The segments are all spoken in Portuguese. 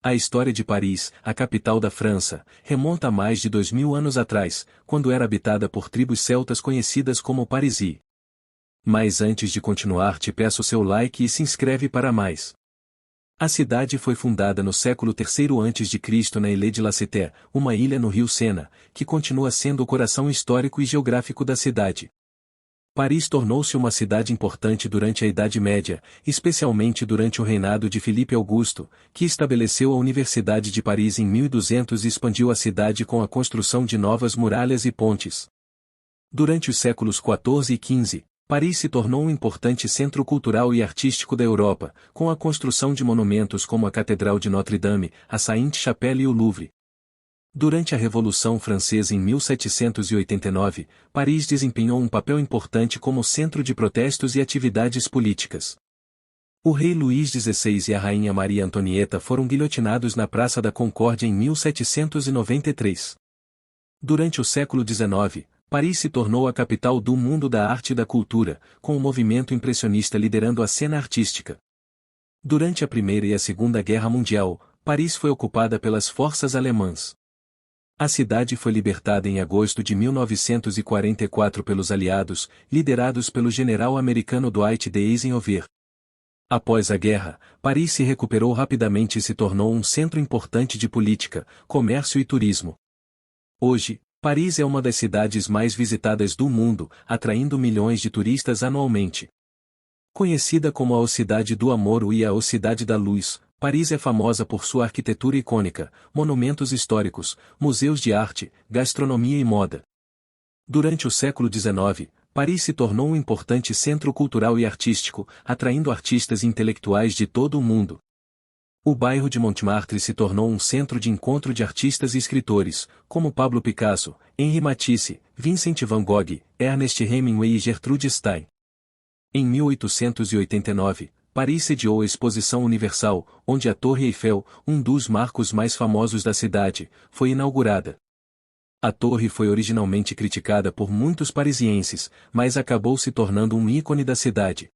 A história de Paris, a capital da França, remonta a mais de 2000 anos atrás, quando era habitada por tribos celtas conhecidas como Parisi. Mas antes de continuar, te peço seu like e se inscreve para mais. A cidade foi fundada no século III a.C. na Ilha de La Cité, uma ilha no rio Sena, que continua sendo o coração histórico e geográfico da cidade. Paris tornou-se uma cidade importante durante a Idade Média, especialmente durante o reinado de Filipe Augusto, que estabeleceu a Universidade de Paris em 1200 e expandiu a cidade com a construção de novas muralhas e pontes. Durante os séculos XIV e XV, Paris se tornou um importante centro cultural e artístico da Europa, com a construção de monumentos como a Catedral de Notre-Dame, a Sainte-Chapelle e o Louvre. Durante a Revolução Francesa em 1789, Paris desempenhou um papel importante como centro de protestos e atividades políticas. O rei Luís XVI e a rainha Maria Antonieta foram guilhotinados na Praça da Concórdia em 1793. Durante o século XIX, Paris se tornou a capital do mundo da arte e da cultura, com o movimento impressionista liderando a cena artística. Durante a Primeira e a Segunda Guerra Mundial, Paris foi ocupada pelas forças alemãs. A cidade foi libertada em agosto de 1944 pelos aliados, liderados pelo general americano Dwight D. Eisenhower. Após a guerra, Paris se recuperou rapidamente e se tornou um centro importante de política, comércio e turismo. Hoje, Paris é uma das cidades mais visitadas do mundo, atraindo milhões de turistas anualmente. Conhecida como a Cidade do Amor e a Cidade da Luz, Paris é famosa por sua arquitetura icônica, monumentos históricos, museus de arte, gastronomia e moda. Durante o século XIX, Paris se tornou um importante centro cultural e artístico, atraindo artistas e intelectuais de todo o mundo. O bairro de Montmartre se tornou um centro de encontro de artistas e escritores, como Pablo Picasso, Henri Matisse, Vincent van Gogh, Ernest Hemingway e Gertrude Stein. Em 1889, Paris sediou a Exposição Universal, onde a Torre Eiffel, um dos marcos mais famosos da cidade, foi inaugurada. A torre foi originalmente criticada por muitos parisienses, mas acabou se tornando um ícone da cidade.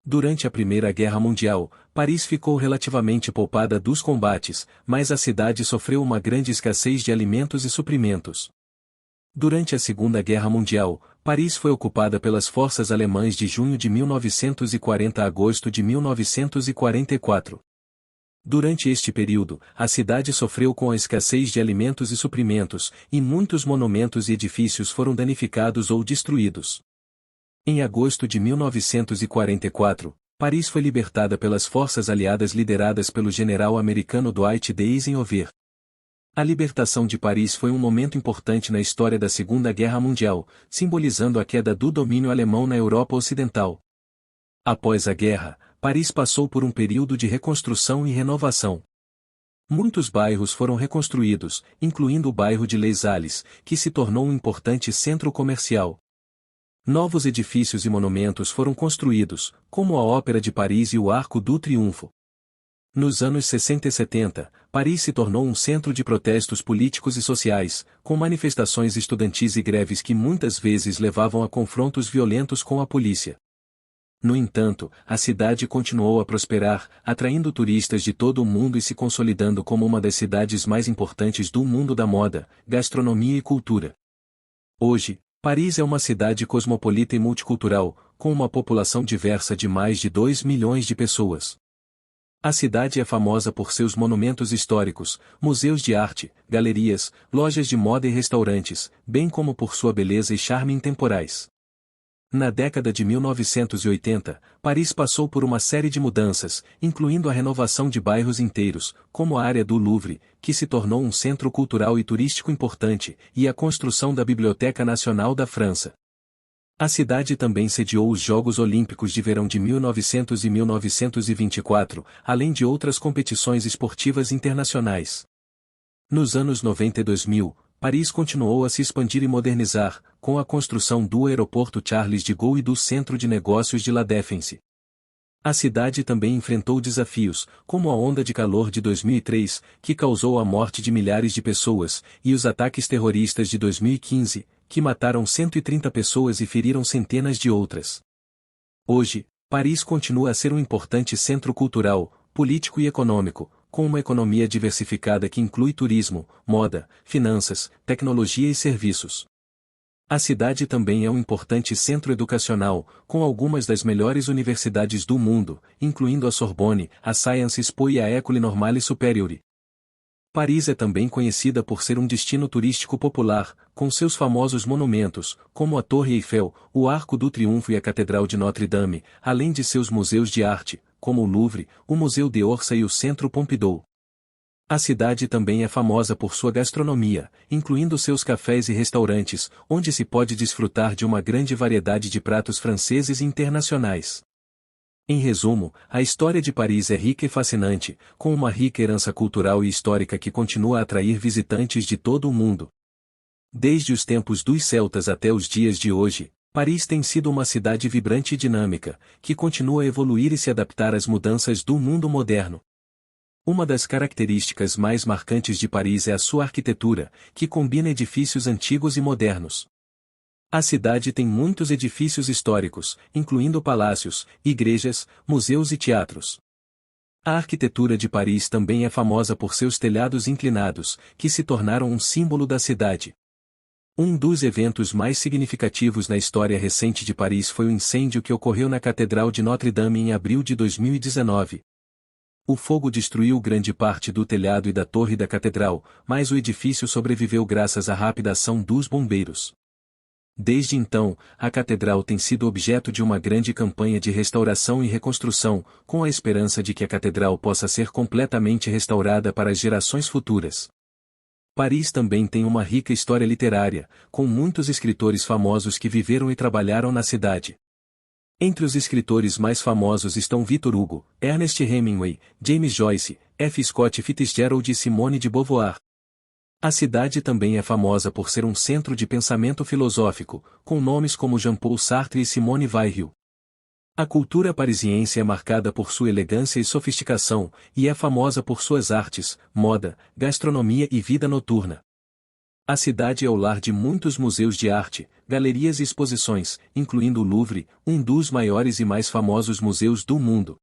Durante a Primeira Guerra Mundial, Paris ficou relativamente poupada dos combates, mas a cidade sofreu uma grande escassez de alimentos e suprimentos. Durante a Segunda Guerra Mundial, Paris foi ocupada pelas forças alemãs de junho de 1940 a agosto de 1944. Durante este período, a cidade sofreu com a escassez de alimentos e suprimentos, e muitos monumentos e edifícios foram danificados ou destruídos. Em agosto de 1944, Paris foi libertada pelas forças aliadas lideradas pelo general americano Dwight D. Eisenhower. A libertação de Paris foi um momento importante na história da Segunda Guerra Mundial, simbolizando a queda do domínio alemão na Europa Ocidental. Após a guerra, Paris passou por um período de reconstrução e renovação. Muitos bairros foram reconstruídos, incluindo o bairro de Les Halles, que se tornou um importante centro comercial. Novos edifícios e monumentos foram construídos, como a Ópera de Paris e o Arco do Triunfo. Nos anos 60 e 70, Paris se tornou um centro de protestos políticos e sociais, com manifestações estudantis e greves que muitas vezes levavam a confrontos violentos com a polícia. No entanto, a cidade continuou a prosperar, atraindo turistas de todo o mundo e se consolidando como uma das cidades mais importantes do mundo da moda, gastronomia e cultura. Hoje, Paris é uma cidade cosmopolita e multicultural, com uma população diversa de mais de 2 milhões de pessoas. A cidade é famosa por seus monumentos históricos, museus de arte, galerias, lojas de moda e restaurantes, bem como por sua beleza e charme intemporais. Na década de 1980, Paris passou por uma série de mudanças, incluindo a renovação de bairros inteiros, como a área do Louvre, que se tornou um centro cultural e turístico importante, e a construção da Biblioteca Nacional da França. A cidade também sediou os Jogos Olímpicos de Verão de 1900 e 1924, além de outras competições esportivas internacionais. Nos anos 90 e 2000, Paris continuou a se expandir e modernizar, com a construção do aeroporto Charles de Gaulle e do Centro de Negócios de La Défense. A cidade também enfrentou desafios, como a onda de calor de 2003, que causou a morte de milhares de pessoas, e os ataques terroristas de 2015, que mataram 130 pessoas e feriram centenas de outras. Hoje, Paris continua a ser um importante centro cultural, político e econômico, com uma economia diversificada que inclui turismo, moda, finanças, tecnologia e serviços. A cidade também é um importante centro educacional, com algumas das melhores universidades do mundo, incluindo a Sorbonne, a Sciences Po e a École Normale Supérieure. Paris é também conhecida por ser um destino turístico popular, com seus famosos monumentos, como a Torre Eiffel, o Arco do Triunfo e a Catedral de Notre-Dame, além de seus museus de arte, como o Louvre, o Museu d'Orsay e o Centro Pompidou. A cidade também é famosa por sua gastronomia, incluindo seus cafés e restaurantes, onde se pode desfrutar de uma grande variedade de pratos franceses e internacionais. Em resumo, a história de Paris é rica e fascinante, com uma rica herança cultural e histórica que continua a atrair visitantes de todo o mundo. Desde os tempos dos celtas até os dias de hoje, Paris tem sido uma cidade vibrante e dinâmica, que continua a evoluir e se adaptar às mudanças do mundo moderno. Uma das características mais marcantes de Paris é a sua arquitetura, que combina edifícios antigos e modernos. A cidade tem muitos edifícios históricos, incluindo palácios, igrejas, museus e teatros. A arquitetura de Paris também é famosa por seus telhados inclinados, que se tornaram um símbolo da cidade. Um dos eventos mais significativos na história recente de Paris foi o incêndio que ocorreu na Catedral de Notre-Dame em abril de 2019. O fogo destruiu grande parte do telhado e da torre da catedral, mas o edifício sobreviveu graças à rápida ação dos bombeiros. Desde então, a catedral tem sido objeto de uma grande campanha de restauração e reconstrução, com a esperança de que a catedral possa ser completamente restaurada para as gerações futuras. Paris também tem uma rica história literária, com muitos escritores famosos que viveram e trabalharam na cidade. Entre os escritores mais famosos estão Victor Hugo, Ernest Hemingway, James Joyce, F. Scott Fitzgerald e Simone de Beauvoir. A cidade também é famosa por ser um centro de pensamento filosófico, com nomes como Jean-Paul Sartre e Simone Weil. A cultura parisiense é marcada por sua elegância e sofisticação, e é famosa por suas artes, moda, gastronomia e vida noturna. A cidade é o lar de muitos museus de arte, galerias e exposições, incluindo o Louvre, um dos maiores e mais famosos museus do mundo.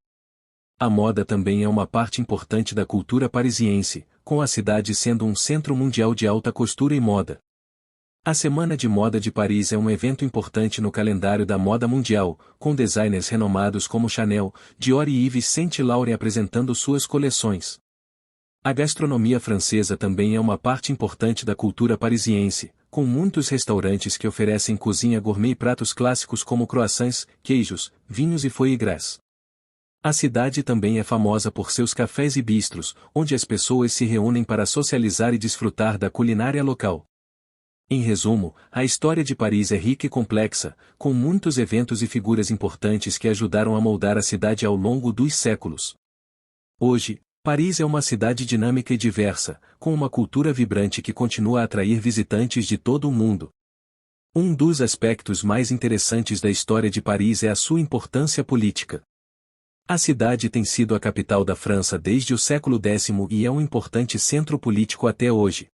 A moda também é uma parte importante da cultura parisiense, com a cidade sendo um centro mundial de alta costura e moda. A Semana de Moda de Paris é um evento importante no calendário da moda mundial, com designers renomados como Chanel, Dior e Yves Saint Laurent apresentando suas coleções. A gastronomia francesa também é uma parte importante da cultura parisiense, com muitos restaurantes que oferecem cozinha gourmet e pratos clássicos como croissants, queijos, vinhos e foie gras. A cidade também é famosa por seus cafés e bistros, onde as pessoas se reúnem para socializar e desfrutar da culinária local. Em resumo, a história de Paris é rica e complexa, com muitos eventos e figuras importantes que ajudaram a moldar a cidade ao longo dos séculos. Hoje, Paris é uma cidade dinâmica e diversa, com uma cultura vibrante que continua a atrair visitantes de todo o mundo. Um dos aspectos mais interessantes da história de Paris é a sua importância política. A cidade tem sido a capital da França desde o século X e é um importante centro político até hoje.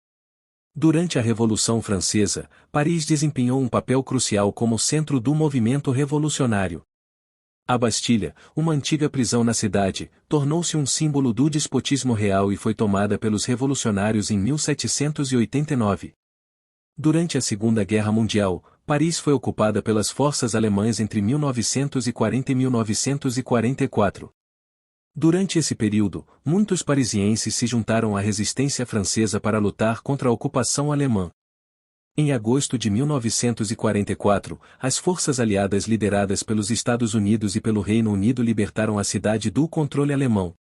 Durante a Revolução Francesa, Paris desempenhou um papel crucial como centro do movimento revolucionário. A Bastilha, uma antiga prisão na cidade, tornou-se um símbolo do despotismo real e foi tomada pelos revolucionários em 1789. Durante a Segunda Guerra Mundial, Paris foi ocupada pelas forças alemãs entre 1940 e 1944. Durante esse período, muitos parisienses se juntaram à resistência francesa para lutar contra a ocupação alemã. Em agosto de 1944, as forças aliadas lideradas pelos Estados Unidos e pelo Reino Unido libertaram a cidade do controle alemão.